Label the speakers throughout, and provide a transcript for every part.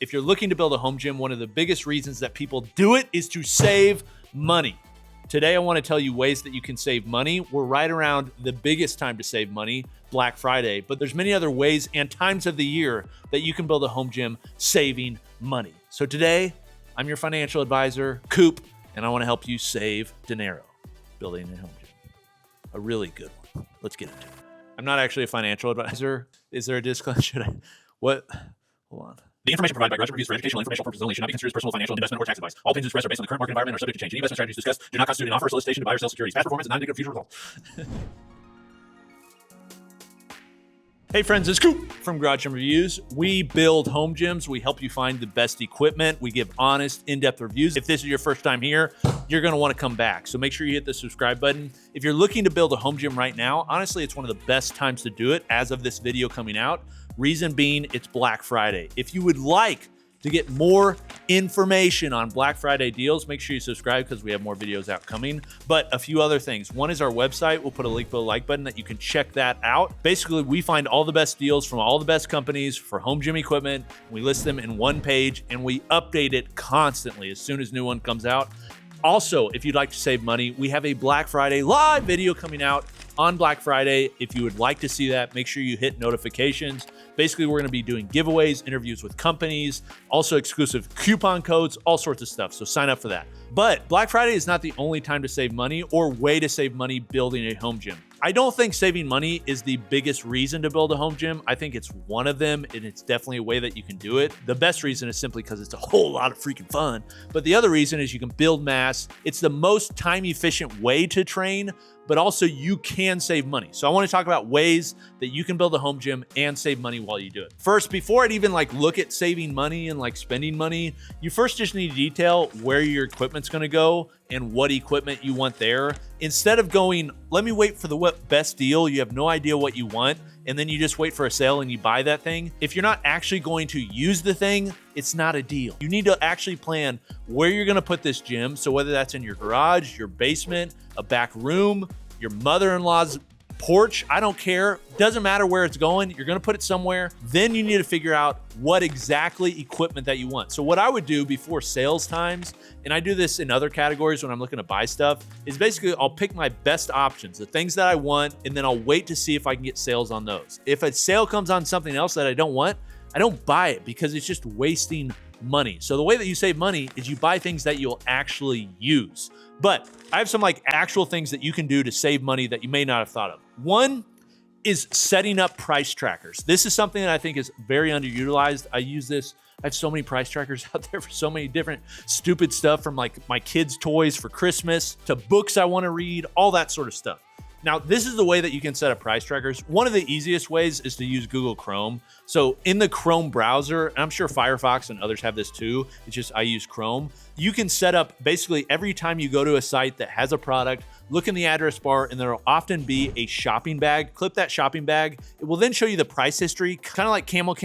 Speaker 1: if you're looking to build a home gym, one of the biggest reasons that people do it is to save money. Today, I want to tell you ways that you can save money. We're right around the biggest time to save money, Black Friday, but there's many other ways and times of the year that you can build a home gym saving money. So today, I'm your financial advisor, Coop, and I want to help you save dinero building a home gym. A really good one. Let's get into it. I'm not actually a financial advisor. Is there a disclaimer? What? Hold on.
Speaker 2: The information provided by Garage Reviews for educational and informational purposes only should not be considered as personal, financial, investment, or tax advice. All opinions expressed are based on the current market environment and are subject to change. Any investment strategies discussed do not constitute an offer or solicitation to buy or sell securities. Past performance is not indicative of future results.
Speaker 1: Hey friends, it's Coop from Garage Reviews. We build home gyms. We help you find the best equipment. We give honest, in-depth reviews. If this is your first time here, you're going to want to come back. So make sure you hit the subscribe button. If you're looking to build a home gym right now, honestly, it's one of the best times to do it as of this video coming out. Reason being, it's Black Friday. If you would like to get more information on Black Friday deals, make sure you subscribe because we have more videos out coming. But a few other things. One is our website. We'll put a link below the like button that you can check that out. Basically, we find all the best deals from all the best companies for home gym equipment. We list them in one page and we update it constantly as soon as new one comes out. Also, if you'd like to save money, we have a Black Friday live video coming out on Black Friday. If you would like to see that, make sure you hit notifications. Basically, we're going to be doing giveaways, interviews with companies, also exclusive coupon codes, all sorts of stuff. So sign up for that. But Black Friday is not the only time to save money or way to save money building a home gym. I don't think saving money is the biggest reason to build a home gym. I think it's one of them, and it's definitely a way that you can do it. The best reason is simply because it's a whole lot of freaking fun. But the other reason is you can build mass. It's the most time-efficient way to train, but also you can save money. So I want to talk about ways that you can build a home gym and save money while you do it. First, before I'd even look at saving money and spending money, you first just need to detail where your equipment's going to go and what equipment you want there. Instead of going, let me wait for the best deal, you have no idea what you want, and then you just wait for a sale and you buy that thing. If you're not actually going to use the thing, it's not a deal. You need to actually plan where you're going to put this gym. So whether that's in your garage, your basement, a back room, your mother-in-law's porch, I don't care. Doesn't matter where it's going. You're going to put it somewhere. Then you need to figure out what exactly equipment that you want. So what I would do before sales times, and I do this in other categories when I'm looking to buy stuff, is basically I'll pick my best options, the things that I want, and then I'll wait to see if I can get sales on those. If a sale comes on something else that I don't want, I don't buy it because it's just wasting money. So the way that you save money is you buy things that you'll actually use. But I have some actual things that you can do to save money that you may not have thought of. One is setting up price trackers. This is something that I think is very underutilized. I use this. I have so many price trackers out there for so many different stupid stuff, from my kids' toys for Christmas to books I want to read, all that sort of stuff. Now, this is the way that you can set up price trackers. One of the easiest ways is to use Google Chrome. So in the Chrome browser, and I'm sure Firefox and others have this too, it's just I use Chrome. You can set up basically every time you go to a site that has a product, look in the address bar, and there'll often be a shopping bag. Clip that shopping bag. It will then show you the price history, kind of like Camel,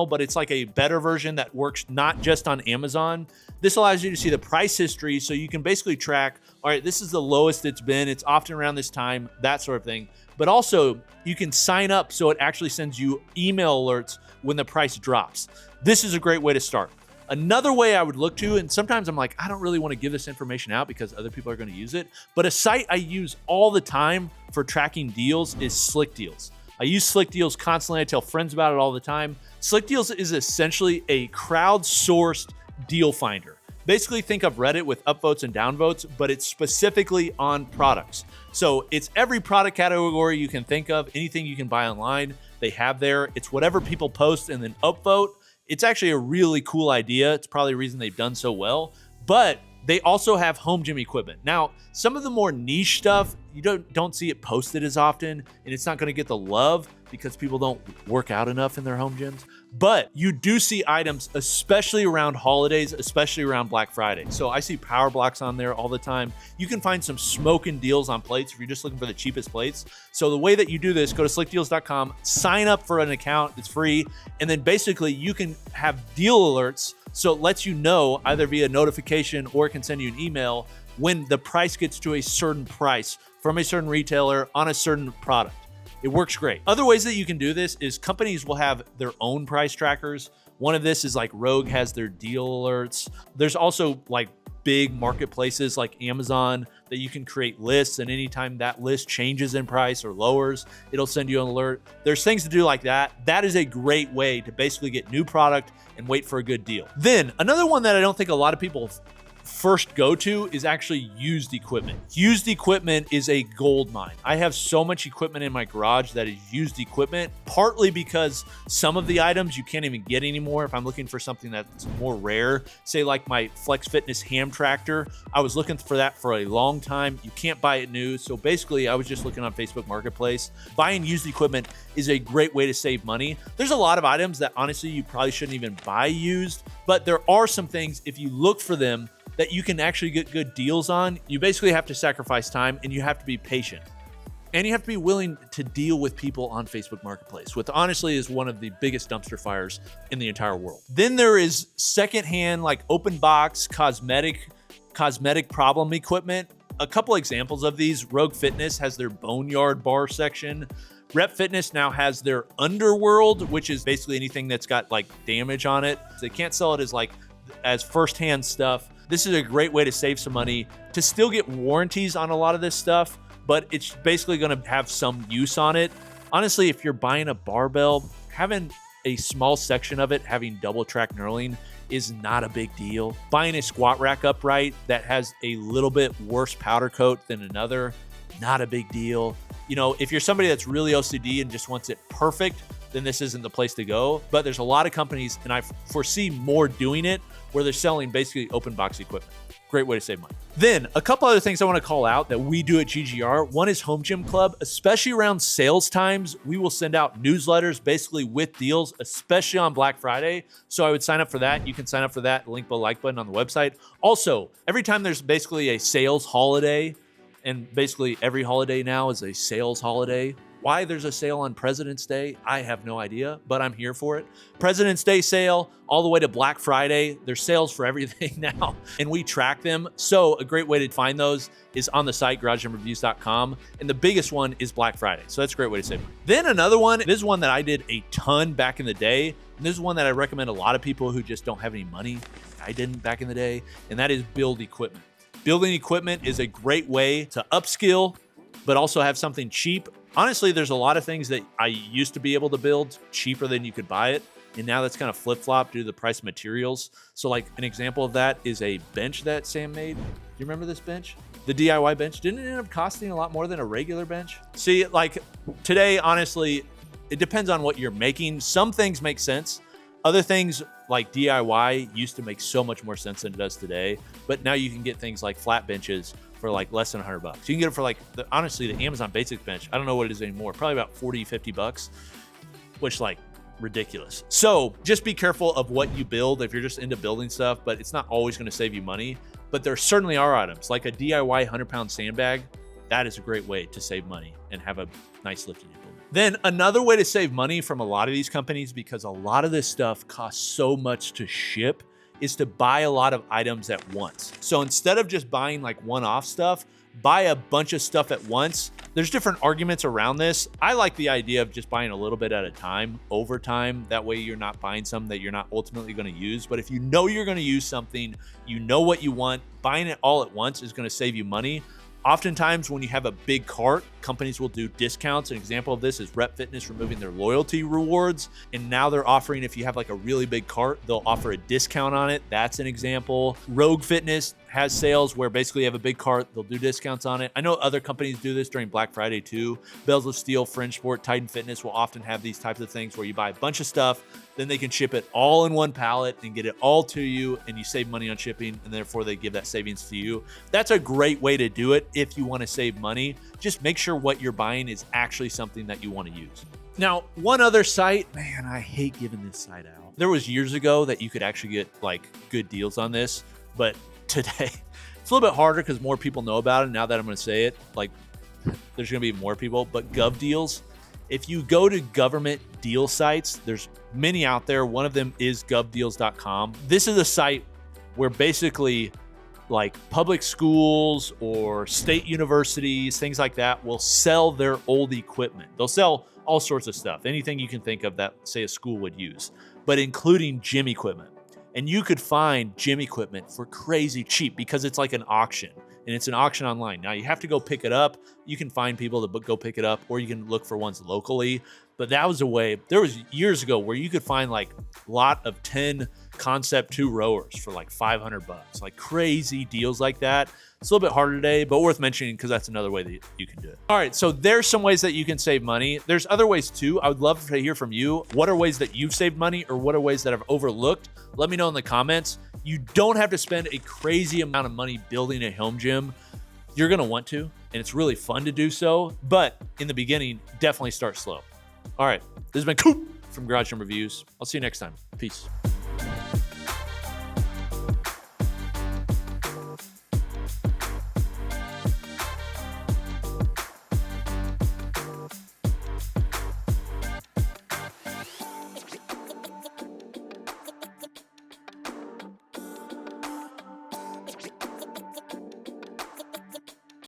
Speaker 1: but it's like a better version that works not just on Amazon. This allows you to see the price history, so you can basically track, all right, this is the lowest it's been. It's often around this time, that sort of thing. But also, you can sign up so it actually sends you email alerts when the price drops. This is a great way to start. Another way I would look to, and sometimes I'm like, I don't really want to give this information out because other people are going to use it, but a site I use all the time for tracking deals is Slick Deals. I use Slick Deals constantly. I tell friends about it all the time. Slick Deals is essentially a crowdsourced deal finder. Basically, think of Reddit with upvotes and downvotes, but it's specifically on products. So it's every product category you can think of, anything you can buy online, they have there. It's whatever people post and then upvote. It's actually a really cool idea. It's probably the reason they've done so well, but they also have home gym equipment. Now, some of the more niche stuff, you don't see it posted as often, and it's not going to get the love because people don't work out enough in their home gyms. But you do see items, especially around holidays, especially around Black Friday. So I see power blocks on there all the time. You can find some smoking deals on plates if you're just looking for the cheapest plates. So the way that you do this, go to slickdeals.com, sign up for an account, it's free, and then basically you can have deal alerts. So it lets you know either via notification or it can send you an email when the price gets to a certain price from a certain retailer on a certain product. It works great. Other ways that you can do this is companies will have their own price trackers. One of this is like Rogue has their deal alerts. There's also like big marketplaces like Amazon that you can create lists, and anytime that list changes in price or lowers, it'll send you an alert. There's things to do like that. That is a great way to basically get new product and wait for a good deal. Then another one that I don't think a lot of people first go to is actually used equipment. Used equipment is a gold mine. I have so much equipment in my garage that is used equipment, partly because some of the items you can't even get anymore. If I'm looking for something that's more rare, say like my Flex Fitness ham tractor, I was looking for that for a long time. You can't buy it new. So basically I was just looking on Facebook Marketplace. Buying used equipment is a great way to save money. There's a lot of items that honestly you probably shouldn't even buy used, but there are some things, if you look for them, that you can actually get good deals on. You basically have to sacrifice time and you have to be patient. And you have to be willing to deal with people on Facebook Marketplace, which honestly is one of the biggest dumpster fires in the entire world. Then there is secondhand, like open box, cosmetic problem equipment. A couple examples of these: Rogue Fitness has their Boneyard bar section. Rep Fitness now has their Underworld, which is basically anything that's got like damage on it. They can't sell it as firsthand stuff. This is a great way to save some money, to still get warranties on a lot of this stuff, but it's basically going to have some use on it. Honestly, if you're buying a barbell, having a small section of it having double track knurling is not a big deal. Buying a squat rack upright that has a little bit worse powder coat than another, not a big deal. You know, if you're somebody that's really OCD and just wants it perfect, then this isn't the place to go. But there's a lot of companies, and I foresee more doing it, where they're selling basically open box equipment. Great way to save money. Then a couple other things I want to call out that we do at GGR. One is Home Gym Club. Especially around sales times, we will send out newsletters basically with deals, especially on Black Friday. So I would sign up for that. You can sign up for that. Link below, like button on the website. Also, every time there's basically a sales holiday, and basically every holiday now is a sales holiday. Why there's a sale on President's Day, I have no idea, but I'm here for it. President's Day sale all the way to Black Friday. There's sales for everything now, and we track them. So a great way to find those is on the site, GarageGymReviews.com. And the biggest one is Black Friday. So that's a great way to save money. Then another one, this is one that I did a ton back in the day. And this is one that I recommend a lot of people who just don't have any money. I didn't back in the day, and that is build equipment. Building equipment is a great way to upskill, but also have something cheap. Honestly, there's a lot of things that I used to be able to build cheaper than you could buy it. And now that's kind of flip-flopped due to the price of materials. So like an example of that is a bench that Sam made. Do you remember this bench? The DIY bench. Didn't it end up costing a lot more than a regular bench? See, like today, honestly, it depends on what you're making. Some things make sense. Other things like DIY used to make so much more sense than it does today. But now you can get things like flat benches for like less than $100. You can get it for like, honestly, the Amazon Basics bench. I don't know what it is anymore. Probably about 40, 50 bucks, which like ridiculous. So just be careful of what you build if you're just into building stuff, but it's not always going to save you money. But there certainly are items like a DIY 100-pound sandbag. That is a great way to save money and have a nice lifting equipment. Then another way to save money from a lot of these companies, because a lot of this stuff costs so much to ship, is to buy a lot of items at once. So instead of just buying like one-off stuff, buy a bunch of stuff at once. There's different arguments around this. I like the idea of just buying a little bit at a time, over time. That way you're not buying something that you're not ultimately going to use. But if you know you're going to use something, you know what you want, buying it all at once is going to save you money. Oftentimes when you have a big cart, companies will do discounts. An example of this is Rep Fitness removing their loyalty rewards. And now they're offering, if you have like a really big cart, they'll offer a discount on it. That's an example. Rogue Fitness has sales where basically you have a big cart, they'll do discounts on it. I know other companies do this during Black Friday too. Bells of Steel, Fringe Sport, Titan Fitness will often have these types of things where you buy a bunch of stuff, then they can ship it all in one pallet and get it all to you, and you save money on shipping, and therefore they give that savings to you. That's a great way to do it if you want to save money. Just make sure what you're buying is actually something that you want to use. Now, one other site, man, I hate giving this site out. There was years ago that you could actually get like good deals on this, but today it's a little bit harder because more people know about it. Now that I'm going to say it, like there's going to be more people, but Gov Deals, if you go to government deal sites, there's many out there. One of them is govdeals.com. This is a site where basically like public schools or state universities, things like that, will sell their old equipment. They'll sell all sorts of stuff, anything you can think of that, say, a school would use. but including gym equipment. And you could find gym equipment for crazy cheap because it's like an auction, and it's an auction online. Now you have to go pick it up. You can find people to go pick it up, or you can look for ones locally. But that was a way, there was years ago where you could find like a lot of 10 Concept 2 rowers for like $500, like crazy deals like that. It's a little bit harder today, but worth mentioning because that's another way that you can do it. All right, so there's some ways that you can save money. There's other ways too. I would love to hear from you. What are ways that you've saved money, or what are ways that I've overlooked? Let me know in the comments. You don't have to spend a crazy amount of money building a home gym. You're gonna want to, and it's really fun to do so. But in the beginning, definitely start slow. All right, this has been Coop from Garage Gym Reviews. I'll see you next time. Peace.